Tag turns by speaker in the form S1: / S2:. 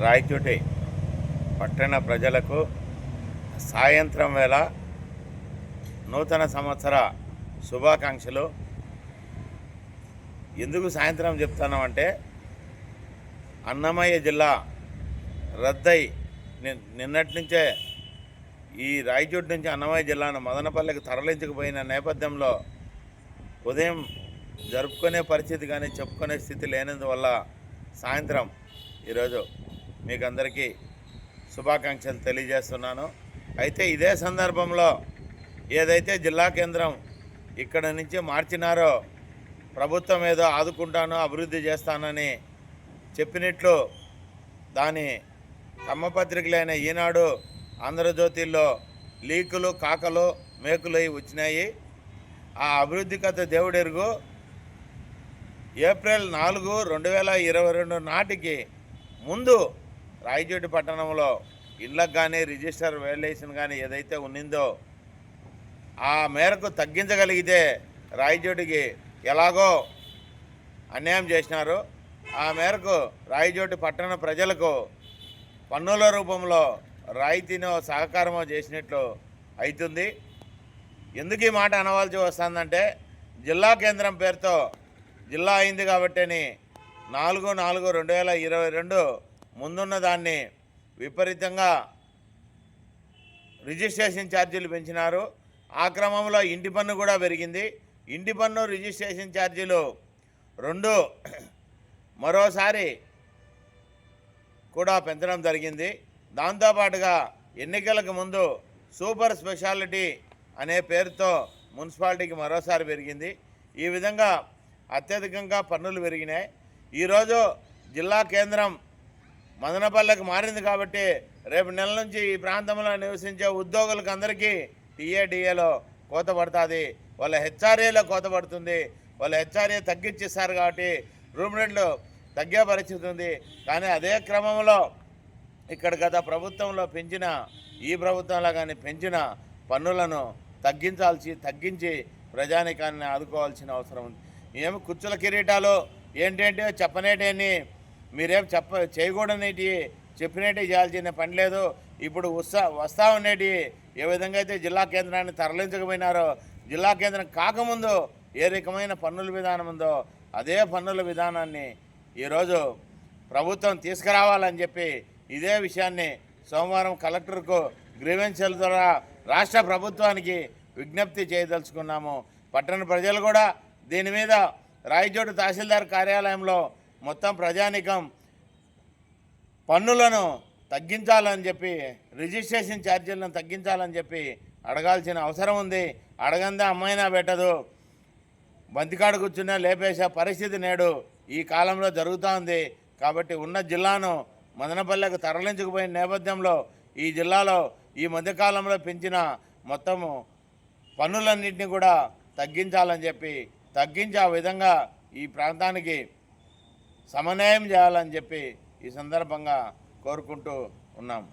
S1: రాయచోటి పట్టణ ప్రజలకు సాయంత్రం వేళ నూతన సంవత్సర శుభాకాంక్షలు. ఎందుకు సాయంత్రం చెప్తానంటే, అన్నమయ్య జిల్లా రద్దై నిన్నటి నుంచే ఈ రాయచోటి నుంచి అన్నమయ్య జిల్లాను మదనపల్లికి తరలించకపోయిన నేపథ్యంలో ఉదయం జరుపుకునే పరిస్థితి కానీ చెప్పుకునే స్థితి లేనందువల్ల సాయంత్రం ఈరోజు మీకు అందరికీ శుభాకాంక్షలు తెలియజేస్తున్నాను. అయితే ఇదే సందర్భంలో ఏదైతే జిల్లా కేంద్రం ఇక్కడ నుంచి మార్చినారో, ప్రభుత్వం ఏదో ఆదుకుంటానో అభివృద్ధి చేస్తానని చెప్పినట్లు దాని కమ్మపత్రికలైన ఈనాడు, ఆంధ్రజ్యోతిల్లో లీకులు, కాకలు, మేకులు వచ్చినాయి. ఆ అభివృద్ధి కథ దేవుడెరుగు. ఏప్రిల్ 4, 2022 నాటికి ముందు రాయచోటి పట్టణంలో ఇళ్ళకు కానీ రిజిస్టర్ వేలేషన్ కానీ ఏదైతే ఉన్నిందో ఆ మేరకు తగ్గించగలిగితే రాయచోటికి ఎలాగో అన్యాయం చేసినారు. ఆ మేరకు రాయచోటి పట్టణ ప్రజలకు పన్నుల రూపంలో రాయితీనో సహకారమో చేసినట్లు అవుతుంది. ఎందుకు ఈ మాట అనవలసి వస్తుందంటే, జిల్లా కేంద్రం పేరుతో జిల్లా అయింది కాబట్టని 4/4/2022 ముందున్న దాన్ని విపరీతంగా రిజిస్ట్రేషన్ ఛార్జీలు పెంచినారు. ఆ క్రమంలో ఇంటి పన్ను కూడా పెరిగింది. ఇంటి పన్ను, రిజిస్ట్రేషన్ ఛార్జీలు రెండు మరోసారి కూడా పెంచడం జరిగింది. దాంతోపాటుగా ఎన్నికలకు ముందు సూపర్ స్పెషాలిటీ అనే పేరుతో మున్సిపాలిటీకి మరోసారి పెరిగింది. ఈ విధంగా అత్యధికంగా పన్నులు పెరిగినాయి. ఈరోజు జిల్లా కేంద్రం మదనపల్లెకి మారింది కాబట్టి రేపు నెల నుంచి ఈ ప్రాంతంలో నివసించే ఉద్యోగులకు అందరికీ టీఏడిఏలో కోత పడుతుంది, వాళ్ళ హెచ్ఆర్ఏలో కోత పడుతుంది. వాళ్ళ హెచ్ఆర్ఏ తగ్గించేస్తారు కాబట్టి రూమ్ రెంట్లు తగ్గే పరిస్థితి ఉంది. కానీ అదే క్రమంలో ఇక్కడ గత ప్రభుత్వంలో పెంచిన, ఈ ప్రభుత్వంలో కానీ పెంచిన పన్నులను తగ్గించి ప్రజానికాన్ని ఆదుకోవాల్సిన అవసరం ఉంది. ఏమి కుచ్చుల కిరీటాలు ఏంటంటే చెప్పనేటని మీరేం చేయకూడనేటి చెప్పినట్టు చేయాల్సిన పని లేదు. ఇప్పుడు వస్తా ఉండేటి ఏ విధంగా అయితే జిల్లా కేంద్రాన్ని తరలించకపోయినారో, జిల్లా కేంద్రం కాకముందు ఏ రకమైన పన్నుల విధానం ఉందో అదే పన్నుల విధానాన్ని ఈరోజు ప్రభుత్వం తీసుకురావాలని చెప్పి ఇదే విషయాన్ని సోమవారం కలెక్టర్కు గ్రీవెన్సీల ద్వారా రాష్ట్ర ప్రభుత్వానికి విజ్ఞప్తి చేయదలుచుకున్నాము. పట్టణ ప్రజలు కూడా దీని మీద రాయచోటి తహసీల్దార్ కార్యాలయంలో మొత్తం ప్రజానికం పన్నులను తగ్గించాలని చెప్పి, రిజిస్ట్రేషన్ ఛార్జీలను తగ్గించాలని చెప్పి అడగాల్సిన అవసరం ఉంది. అడగందే అమ్మాయినా పెట్టదు, బంతికాడు కూర్చున్నా లేపేసే పరిస్థితి నేడు ఈ కాలంలో జరుగుతూ ఉంది. కాబట్టి ఉన్న జిల్లాను మదనపల్లెకు తరలించకపోయిన నేపథ్యంలో ఈ జిల్లాలో ఈ మధ్యకాలంలో పెంచిన మొత్తము పన్నులన్నింటినీ కూడా తగ్గించాలని చెప్పి, తగ్గించి ఆ విధంగా ఈ ప్రాంతానికి సమన్వయం చేయాలని చెప్పి ఈ సందర్భంగా కోరుకుంటూ ఉన్నాము.